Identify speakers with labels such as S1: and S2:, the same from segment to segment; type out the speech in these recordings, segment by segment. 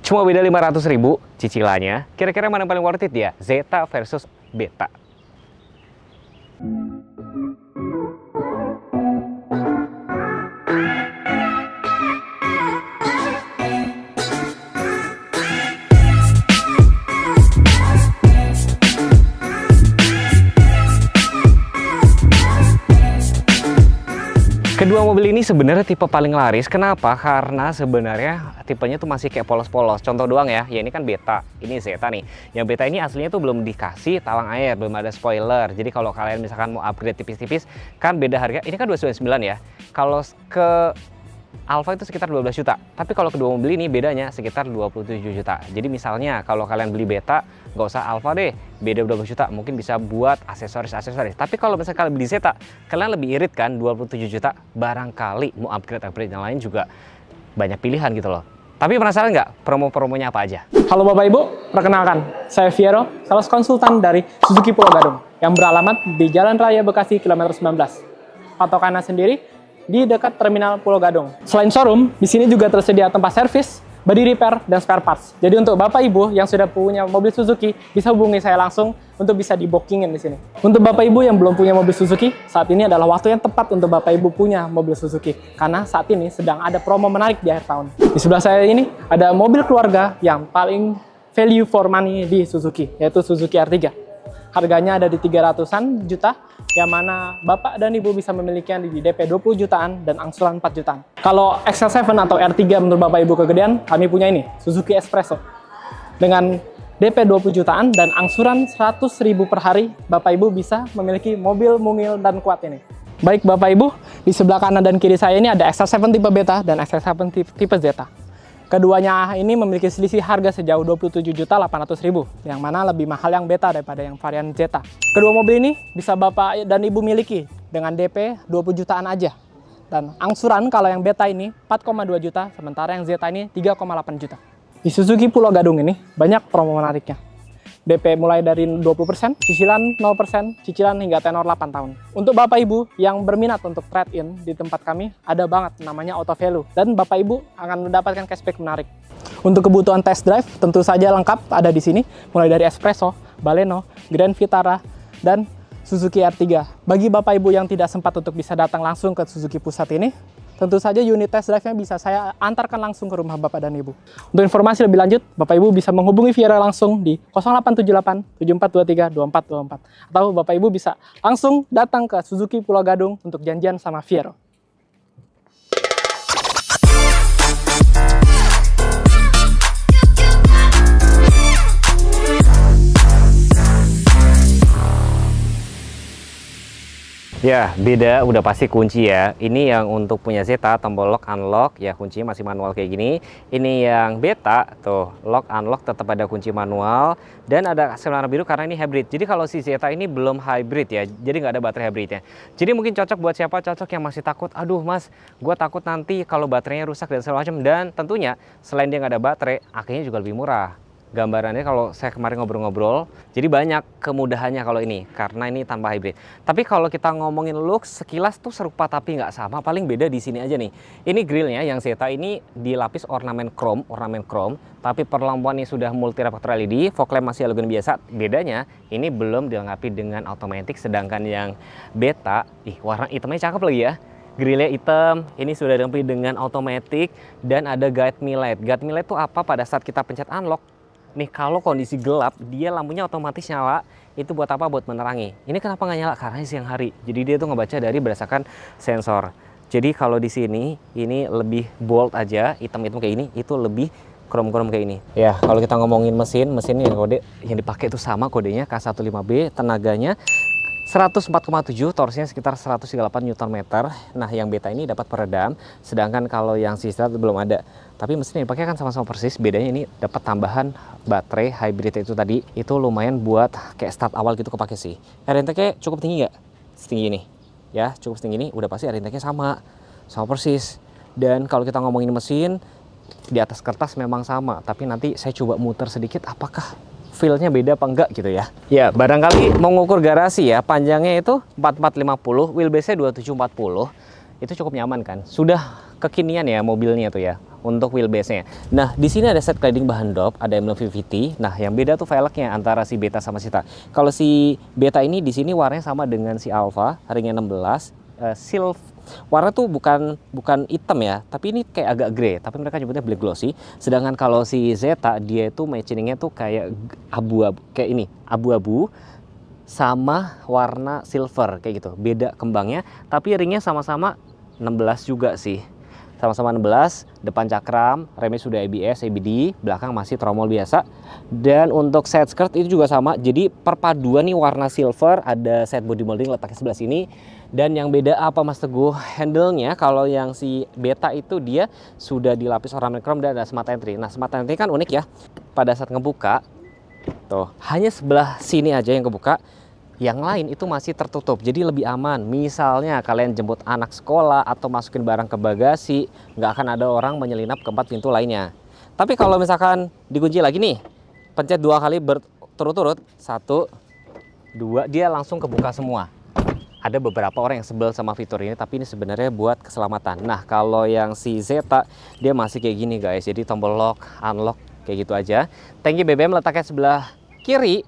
S1: Cuma beda 500.000 cicilannya. Kira-kira mana yang paling worth it ya? Zeta versus Beta. Kedua mobil ini sebenarnya tipe paling laris. Kenapa? Karena sebenarnya tipenya tuh masih kayak polos-polos. Contoh doang ya. Ya ini kan Beta, ini Zeta nih. Yang Beta ini aslinya tuh belum dikasih talang air, belum ada spoiler. Jadi kalau kalian misalkan mau upgrade tipis-tipis, kan beda harga. Ini kan 299 ya. Kalau ke Alfa itu sekitar 12 juta. Tapi kalau kedua mobil ini bedanya sekitar 27 juta. Jadi misalnya kalau kalian beli Beta, nggak usah Alfa deh, beda 12 juta. Mungkin bisa buat aksesoris-aksesoris. Tapi kalau misalnya kalian beli Zeta, kalian lebih irit kan, 27 juta. Barangkali mau upgrade yang lain juga banyak pilihan gitu loh. Tapi penasaran nggak promo-promonya apa aja?
S2: Halo Bapak Ibu, perkenalkan, saya Fiero, sales konsultan dari Suzuki Pulau Gadung yang beralamat di Jalan Raya Bekasi kilometer 19. Patokannya sendiri di dekat Terminal Pulau Gadung. Selain showroom, di sini juga tersedia tempat servis, body repair, dan spare parts. Jadi untuk Bapak Ibu yang sudah punya mobil Suzuki, bisa hubungi saya langsung untuk bisa dibookingin di sini. Untuk Bapak Ibu yang belum punya mobil Suzuki, saat ini adalah waktu yang tepat untuk Bapak Ibu punya mobil Suzuki. Karena saat ini sedang ada promo menarik di akhir tahun. Di sebelah saya ini ada mobil keluarga yang paling value for money di Suzuki, yaitu Suzuki R3. Harganya ada di 300-an juta, yang mana Bapak dan Ibu bisa memilikinya di DP 20 jutaan dan angsuran 4 jutaan. Kalau XL7 atau R3 menurut Bapak Ibu kegedean, kami punya ini, Suzuki Espresso. Dengan DP 20 jutaan dan angsuran 100.000 per hari, Bapak Ibu bisa memiliki mobil mungil dan kuat ini. Baik Bapak Ibu, di sebelah kanan dan kiri saya ini ada XL7 tipe Beta dan XL7 tipe Zeta. Keduanya ini memiliki selisih harga sejauh 27.800.000, yang mana lebih mahal yang Beta daripada yang varian Zeta. Kedua mobil ini bisa Bapak dan Ibu miliki dengan DP 20 jutaan aja. Dan angsuran kalau yang Beta ini 4,2 juta, sementara yang Zeta ini 3,8 juta. Di Suzuki Pulau Gadung ini banyak promo menariknya. DP mulai dari 20%, cicilan 0%, cicilan hingga tenor 8 tahun. Untuk Bapak Ibu yang berminat untuk trade-in di tempat kami, ada banget namanya Auto Value. Dan Bapak Ibu akan mendapatkan cashback menarik. Untuk kebutuhan test drive, tentu saja lengkap ada di sini. Mulai dari Espresso, Baleno, Grand Vitara, dan Suzuki R3. Bagi Bapak Ibu yang tidak sempat untuk bisa datang langsung ke Suzuki Pusat ini, tentu saja unit test drive-nya bisa saya antarkan langsung ke rumah Bapak dan Ibu. Untuk informasi lebih lanjut, Bapak Ibu bisa menghubungi Fiero langsung di 0878 7423 2424. Atau Bapak Ibu bisa langsung datang ke Suzuki Pulau Gadung untuk janjian sama Fiero.
S1: Ya, beda udah pasti kunci ya. Ini yang untuk punya Zeta, tombol lock unlock ya, kuncinya masih manual kayak gini. Ini yang Beta, tuh lock unlock tetap ada kunci manual dan ada aksen warna biru karena ini hybrid. Jadi kalau si Zeta ini belum hybrid ya, jadi nggak ada baterai hybridnya. Jadi mungkin cocok buat siapa? Cocok yang masih takut, aduh mas, gue takut nanti kalau baterainya rusak dan segala macam. Dan tentunya selain dia nggak ada baterai, akhirnya juga lebih murah. Gambarannya kalau saya kemarin ngobrol-ngobrol, jadi banyak kemudahannya kalau ini, karena ini tanpa hybrid. Tapi kalau kita ngomongin look, sekilas tuh serupa tapi nggak sama, paling beda di sini aja nih. Ini grillnya yang Zeta ini dilapis ornamen chrome, tapi perlampuannya sudah multi reflektor LED, fog lamp masih halogen biasa. Bedanya, ini belum dilengkapi dengan automatic, sedangkan yang Beta, warna hitamnya cakep lagi ya. Grillnya hitam, ini sudah dilengkapi dengan automatic, dan ada guide me light. Guide me light itu apa? Pada saat kita pencet unlock, nih kalau kondisi gelap, dia lampunya otomatis nyala. Itu buat apa? Buat menerangi. Ini kenapa nggak nyala? Karena siang hari. Jadi dia tuh ngebaca dari berdasarkan sensor. Jadi kalau di sini, ini lebih bold aja, hitam-hitam kayak ini, itu lebih krom-krom kayak ini. Ya, kalau kita ngomongin mesin ini kode yang dipakai itu sama kodenya K15B, tenaganya 104,7, torsinya sekitar 138 Nm. Nah, yang Beta ini dapat peredam, sedangkan kalau yang Zeta belum ada. Tapi mesin yang dipakai kan sama-sama persis, bedanya ini dapat tambahan baterai hybrid itu tadi. Itu lumayan buat kayak start awal gitu kepake sih. Air intake-nya cukup tinggi nggak? Setinggi ini. Ya, cukup setinggi ini, udah pasti air intake-nya sama persis. Dan kalau kita ngomongin mesin, di atas kertas memang sama, tapi nanti saya coba muter sedikit apakah feel-nya beda apa enggak gitu ya. Ya, barangkali mau ngukur garasi ya, panjangnya itu 4450, wheelbase-nya 2740. Itu cukup nyaman kan. Sudah kekinian ya mobilnya tuh ya untuk wheelbase-nya. Nah, di sini ada set cladding bahan dop, ada emblem VVT. Nah, yang beda tuh velgnya antara si Beta sama Zeta. Kalau si Beta ini di sini warnanya sama dengan si Alfa, ringnya 16, silver. Warna tuh bukan hitam ya, tapi ini kayak agak grey, tapi mereka nyebutnya black glossy. Sedangkan kalau si Zeta dia itu matchingnya tuh kayak abu-abu, kayak ini, abu-abu sama warna silver kayak gitu. Beda kembangnya, tapi ringnya sama-sama 16 juga sih. Sama-sama 16, depan cakram, remnya sudah ABS, ABD, belakang masih tromol biasa. Dan untuk set skirt itu juga sama, jadi perpaduan nih warna silver, ada set body molding letaknya sebelah sini. Dan yang beda apa Mas Teguh? Handle-nya kalau yang si Beta itu dia sudah dilapis ornamen chrome dan ada smart entry. Nah, smart entry kan unik ya, pada saat ngebuka, tuh hanya sebelah sini aja yang kebuka. Yang lain itu masih tertutup, jadi lebih aman. Misalnya kalian jemput anak sekolah atau masukin barang ke bagasi, nggak akan ada orang menyelinap ke 4 pintu lainnya. Tapi kalau misalkan dikunci lagi nih, pencet 2 kali berturut-turut, 1, 2, dia langsung kebuka semua. Ada beberapa orang yang sebel sama fitur ini, tapi ini sebenarnya buat keselamatan. Nah, kalau yang si Zeta, dia masih kayak gini guys, jadi tombol lock, unlock, kayak gitu aja. Tangki BBM letaknya sebelah kiri,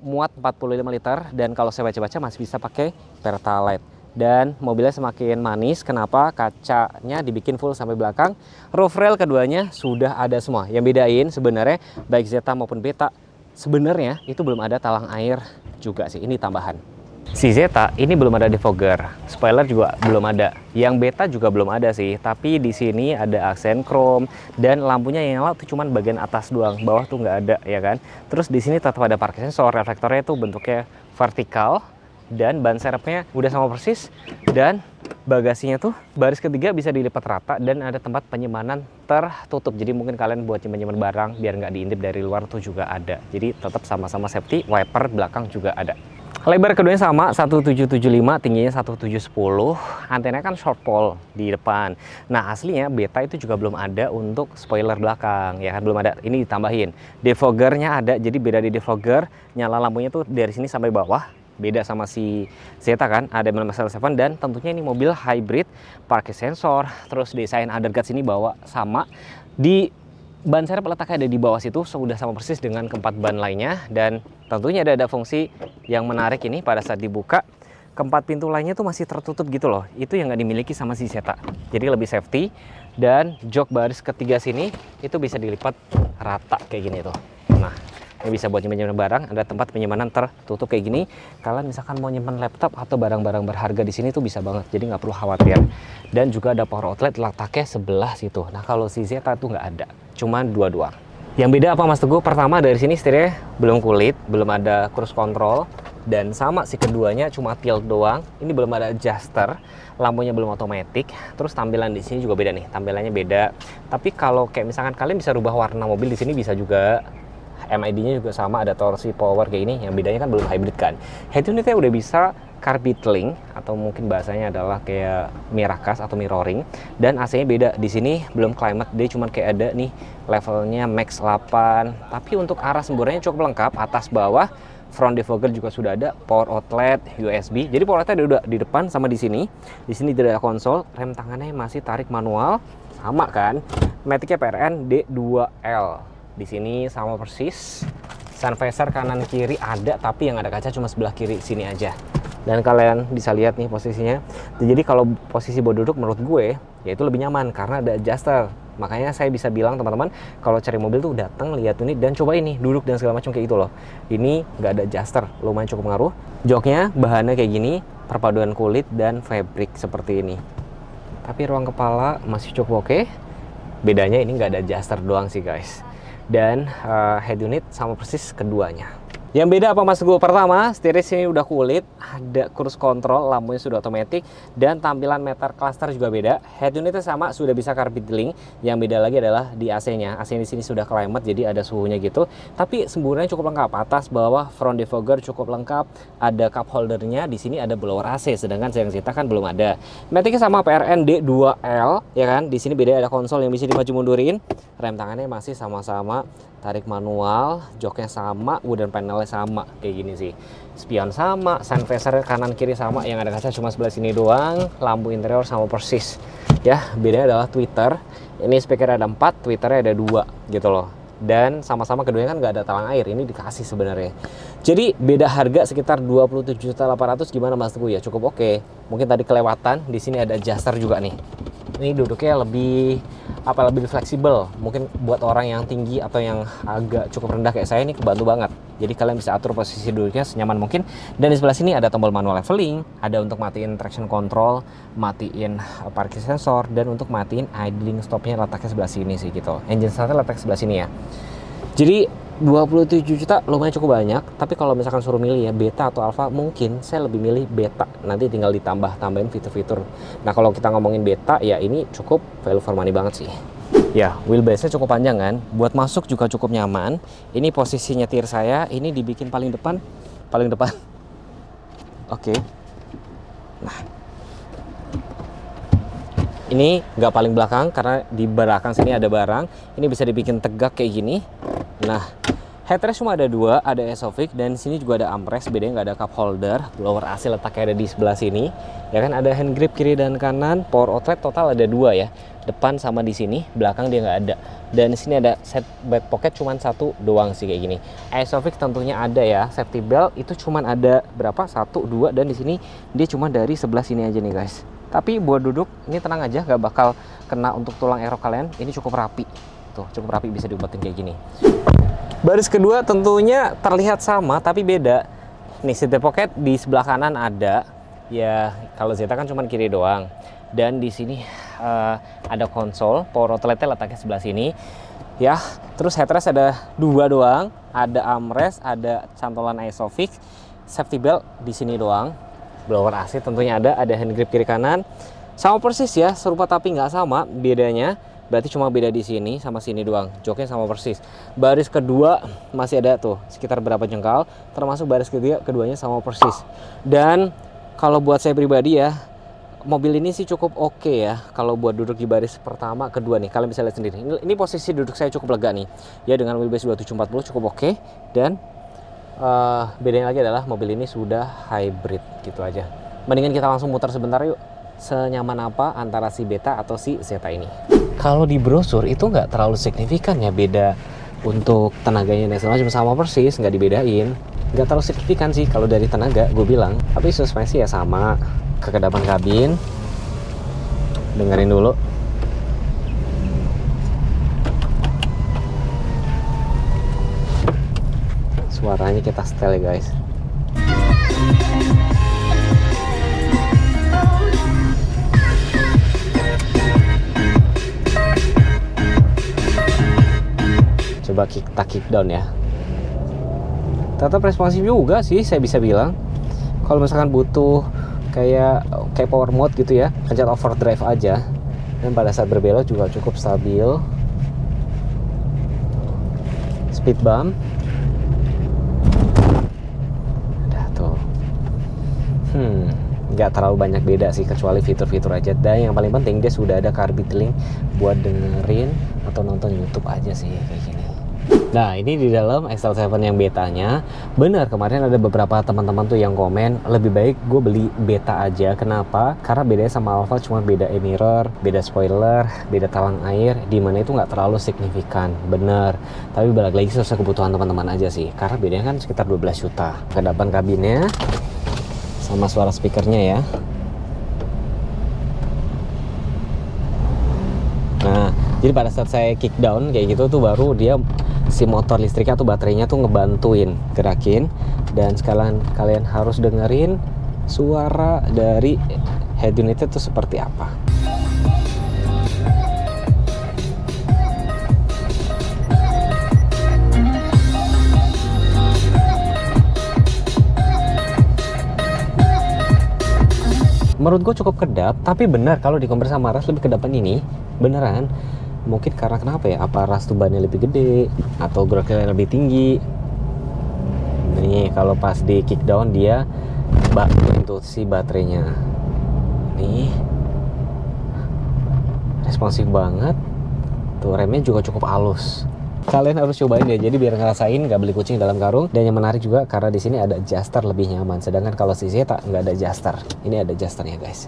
S1: muat 45 liter, dan kalau saya baca-baca masih bisa pakai Pertalite. Dan mobilnya semakin manis, kenapa? Kacanya dibikin full sampai belakang. Roof rail keduanya sudah ada semua. Yang bedain sebenarnya baik Zeta maupun Beta, sebenarnya itu belum ada talang air juga sih, ini tambahan. Si Zeta ini belum ada defogger, spoiler juga belum ada. Yang Beta juga belum ada sih, tapi di sini ada aksen chrome dan lampunya yang nyala tuh cuman bagian atas doang, bawah tuh nggak ada ya kan. Terus di sini tetap ada parking sensor, reflektornya tuh bentuknya vertikal dan ban serepnya udah sama persis, dan bagasinya tuh baris ketiga bisa dilipat rata dan ada tempat penyimpanan tertutup. Jadi mungkin kalian buat menyimpan barang biar nggak diintip dari luar tuh juga ada. Jadi tetap sama-sama safety, wiper belakang juga ada. Lebar keduanya sama 1775, tingginya 1710. Antenanya kan short pole di depan. Nah, aslinya Beta itu juga belum ada untuk spoiler belakang, ya kan, belum ada. Ini ditambahin. Defoggernya ada, jadi beda di defogger. Nyala lampunya tuh dari sini sampai bawah. Beda sama si Zeta kan, ada ML7 dan tentunya ini mobil hybrid, parking sensor, terus desain underguard sini bawa sama. Di ban serep letaknya ada di bawah situ, sudah sama persis dengan keempat ban lainnya. Dan tentunya ada fungsi yang menarik ini pada saat dibuka, keempat pintu lainnya tuh masih tertutup gitu loh. Itu yang nggak dimiliki sama si Zeta, jadi lebih safety. Dan jok baris ketiga sini itu bisa dilipat rata kayak gini tuh. Nah, ini bisa buat nyimpan barang, ada tempat penyimpanan tertutup kayak gini. Kalian misalkan mau nyimpan laptop atau barang-barang berharga di sini tuh bisa banget, jadi nggak perlu khawatir. Dan juga ada power outlet letaknya sebelah situ. Nah, kalau si Zeta tuh nggak ada, cuma 2 doang. Yang beda apa Mas Teguh? Pertama, dari sini setirnya belum kulit, belum ada cruise control, dan sama si keduanya cuma tilt doang. Ini belum ada adjuster, lampunya belum otomatis. Terus tampilan di sini juga beda nih, tampilannya beda. Tapi kalau kayak misalkan kalian bisa rubah warna mobil di sini bisa juga. MID-nya juga sama, ada torsi power kayak ini. Yang bedanya kan belum hybrid kan. Head unitnya udah bisa carbide link, atau mungkin bahasanya adalah kayak mirrorcast atau mirroring. Dan AC-nya beda. Di sini belum climate, dia cuma kayak ada nih levelnya max 8. Tapi untuk arah semburannya cukup lengkap, atas bawah. Front defogger juga sudah ada, power outlet, USB. Jadi power outlet udah di depan sama di sini. Di sini tidak ada konsol, rem tangannya masih tarik manual, sama kan. Matic-nya PRN D2L. Di sini sama persis. Sun visor kanan kiri ada, tapi yang ada kaca cuma sebelah kiri sini aja. Dan kalian bisa lihat nih posisinya. Jadi kalau posisi bawah duduk menurut gue ya itu lebih nyaman karena ada adjuster. Makanya saya bisa bilang teman-teman, kalau cari mobil tuh datang lihat unit dan coba ini duduk dan segala macam kayak gitu loh. Ini nggak ada adjuster, lumayan cukup ngaruh. Joknya bahannya kayak gini, perpaduan kulit dan fabric seperti ini. Tapi ruang kepala masih cukup oke. Bedanya ini nggak ada adjuster doang sih guys. Dan head unit sama persis keduanya. Yang beda apa Mas Teguh? Pertama, setirnya sini udah kulit, ada cruise control, lampunya sudah otomatis, dan tampilan meter cluster juga beda. Head unitnya sama, sudah bisa carbide link. Yang beda lagi adalah di AC-nya. AC di sini sudah climate, jadi ada suhunya gitu. Tapi semburannya cukup lengkap, atas, bawah, front defogger cukup lengkap. Ada cup holdernya, di sini ada blower AC, sedangkan yang Zeta kan belum ada. Matic-nya sama PRN D2L, ya kan? Di sini beda, ada konsol yang bisa dimaju mundurin. Rem tangannya masih sama-sama tarik manual, joknya sama, wooden panelnya mulai sama kayak gini sih. Spion sama, sun visor kanan kiri sama, yang ada kaca cuma sebelah sini doang. Lampu interior sama persis. Ya, bedanya adalah tweeter. Ini speaker ada 4, tweeternya ada 2 gitu loh. Dan sama-sama keduanya kan nggak ada talang air, ini dikasih sebenarnya. Jadi beda harga sekitar 27.800.000. Gimana Mas Teguh? Ya cukup oke. Mungkin tadi kelewatan, di sini ada adjuster juga nih. Ini duduknya lebih lebih fleksibel. Mungkin buat orang yang tinggi atau yang agak cukup rendah kayak saya ini kebantu banget. Jadi kalian bisa atur posisi duduknya senyaman mungkin. Dan di sebelah sini ada tombol manual leveling, ada untuk matiin traction control, matiin parking sensor, dan untuk matiin idling stopnya letaknya sebelah sini sih gitu. Engine startnya letaknya sebelah sini ya. Jadi 27 juta lumayan cukup banyak, tapi kalau misalkan suruh milih ya beta atau alpha, mungkin saya lebih milih beta. Nanti tinggal tambahin fitur-fitur. Nah kalau kita ngomongin beta ya ini cukup value for money banget sih. Ya, wheelbase-nya cukup panjang kan, buat masuk juga cukup nyaman. Ini posisi nyetir saya, ini dibikin paling depan. Oke. Nah, ini nggak paling belakang karena di belakang sini ada barang. Ini bisa dibikin tegak kayak gini. Nah, headrest cuma ada 2, ada Isofix, dan di sini juga ada armrest, bedanya nggak ada cup holder. Blower AC letaknya ada di sebelah sini. Ya kan, ada hand grip kiri dan kanan, power outlet total ada 2 ya. Depan sama di sini, belakang dia nggak ada. Dan di sini ada set back pocket cuma 1 doang sih kayak gini. Isofix tentunya ada ya. Safety belt itu cuma ada berapa? 1, 2, dan di sini dia cuma dari sebelah sini aja nih guys. Tapi buat duduk ini tenang aja, nggak bakal kena untuk tulang erok kalian. Ini cukup rapi. Tuh, cukup rapi, bisa diobatin kayak gini. Baris kedua tentunya terlihat sama tapi beda. Nih seat pocket di sebelah kanan ada. Ya kalau Zeta kan cuma kiri doang. Dan di sini ada konsol, power outletnya letaknya sebelah sini. Ya, terus headrest ada 2 doang, ada armrest, ada cantolan Isofix, safety belt di sini doang. Blower AC tentunya ada hand grip kiri kanan. Sama persis ya, serupa tapi nggak sama bedanya. Berarti cuma beda di sini sama sini doang. Joknya sama persis. Baris kedua masih ada tuh sekitar berapa jengkal, termasuk baris ketiga keduanya sama persis. Dan kalau buat saya pribadi ya, mobil ini sih cukup oke ya. Kalau buat duduk di baris pertama, kedua nih, kalian bisa lihat sendiri. Ini posisi duduk saya cukup lega nih. Ya dengan wheelbase 2740 cukup oke. Dan bedanya lagi adalah mobil ini sudah hybrid gitu aja. Mendingan kita langsung muter sebentar yuk. Senyaman apa antara si Beta atau si Zeta ini? Kalau di brosur itu nggak terlalu signifikan ya beda untuk tenaganya nasional, cuma sama persis, nggak dibedain. Nggak terlalu signifikan sih kalau dari tenaga gue bilang. Tapi suspensi ya sama. Kekedapan kabin, dengerin dulu. Suaranya kita setel ya guys. Coba kita kick down ya. Tetap responsif juga sih saya bisa bilang. Kalau misalkan butuh kayak power mode gitu ya, pencet overdrive aja. Dan pada saat berbelok juga cukup stabil. Speed bump. Ada tuh. Nggak terlalu banyak beda sih kecuali fitur-fitur aja. Dan yang paling penting dia sudah ada car link buat dengerin atau nonton YouTube aja sih kayak gini. Nah ini di dalam XL7 yang betanya. Bener kemarin ada beberapa teman-teman tuh yang komen lebih baik gue beli beta aja. Kenapa? Karena bedanya sama Alfa cuma beda mirror, beda spoiler, beda talang air, dimana itu nggak terlalu signifikan. Bener. Tapi balik lagi sesuai kebutuhan teman-teman aja sih. Karena bedanya kan sekitar 12 juta. Kedepan kabinnya sama suara speakernya ya. Nah jadi pada saat saya kick down kayak gitu tuh baru dia si motor listriknya atau baterainya tuh ngebantuin gerakin. Dan sekalian kalian harus dengerin suara dari head unitnya tuh seperti apa. Menurut gue cukup kedap, tapi benar kalau di compare sama ras lebih kedapan ini beneran. Mungkin karena kenapa ya? Apa ras tuh bannya lebih gede atau geraknya lebih tinggi. Nih kalau pas di kick down dia bantu si baterainya. Nih responsif banget. Tuh remnya juga cukup halus. Kalian harus cobain ya, jadi biar ngerasain nggak beli kucing dalam karung. Dan yang menarik juga karena di sini ada adjuster lebih nyaman. Sedangkan kalau si Zeta nggak ada adjuster. Ini ada adjusternya guys.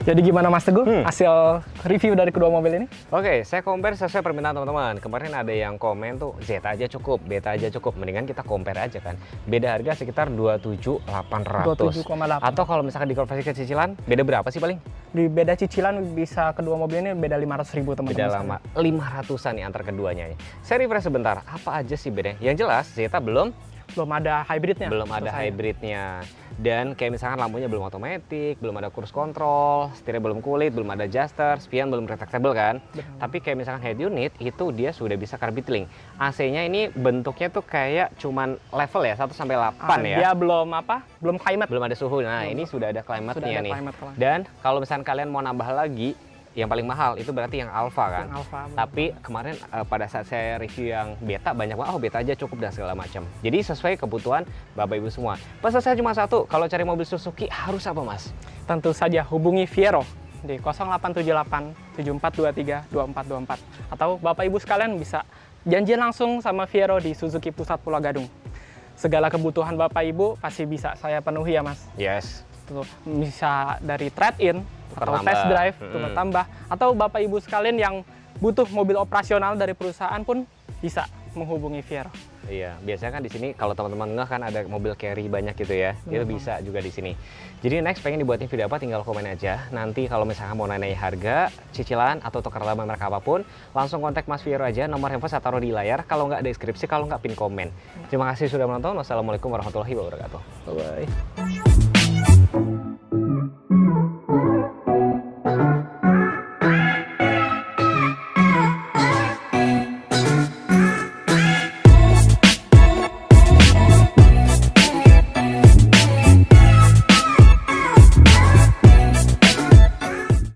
S2: Jadi gimana Mas Teguh hasil review dari kedua mobil ini?
S1: Oke, saya compare sesuai permintaan teman-teman. Kemarin ada yang komen tuh Zeta aja cukup, Beta aja cukup. Mendingan kita compare aja kan. Beda harga sekitar 27.800.
S2: 27,8.
S1: Atau kalau misalkan dikonversi ke cicilan, beda berapa sih paling?
S2: Di beda cicilan bisa kedua mobil ini beda 500.000 teman-teman.
S1: Beda lama 500-an nih antar keduanya. Saya refresh sebentar. Apa aja sih bedanya? Yang jelas Zeta belum
S2: ada hybridnya.
S1: Belum ada hybridnya. Dan kayak misalkan lampunya belum otomatis, belum ada cruise control, setirnya belum kulit, belum ada adjuster, spion belum retractable kan.
S2: Benar.
S1: Tapi kayak misalkan head unit itu dia sudah bisa carpeting. AC-nya ini bentuknya tuh kayak cuman level ya 1 sampai 8 ya.
S2: Dia belum climate.
S1: Belum ada suhu. Nah, ini sudah ada climate-nya nih.
S2: Climate.
S1: Dan kalau misalkan kalian mau nambah lagi, yang paling mahal itu berarti yang Alpha kan.
S2: Yang Alpha,
S1: tapi kemarin pada saat saya review yang Beta banyak banget, oh Beta aja cukup dan segala macam. Jadi sesuai kebutuhan Bapak Ibu semua. Pesan saya cuma satu, kalau cari mobil Suzuki harus apa Mas?
S2: Tentu saja hubungi Fiero di 0878 7423 2424 atau Bapak Ibu sekalian bisa janjian langsung sama Fiero di Suzuki Pusat Pulau Gadung. Segala kebutuhan Bapak Ibu pasti bisa saya penuhi ya Mas.
S1: Yes.
S2: Tuh, bisa dari trade-in atau
S1: tambah.
S2: test drive, tukar tambah, atau Bapak Ibu sekalian yang butuh mobil operasional dari perusahaan pun bisa menghubungi Fiero.
S1: Iya, biasanya kan di sini kalau teman-teman ngeh kan ada mobil carry banyak gitu ya. Itu bisa juga di sini. Jadi next pengen dibuatin video apa tinggal komen aja. Nanti kalau misalnya mau nanya harga, cicilan atau tukar laba merek apapun, langsung kontak Mas Fiero aja. Nomor handphone saya taruh di layar. Kalau nggak deskripsi, kalau nggak pin komen. Terima kasih sudah menonton. Wassalamualaikum warahmatullahi wabarakatuh.
S2: Bye-bye.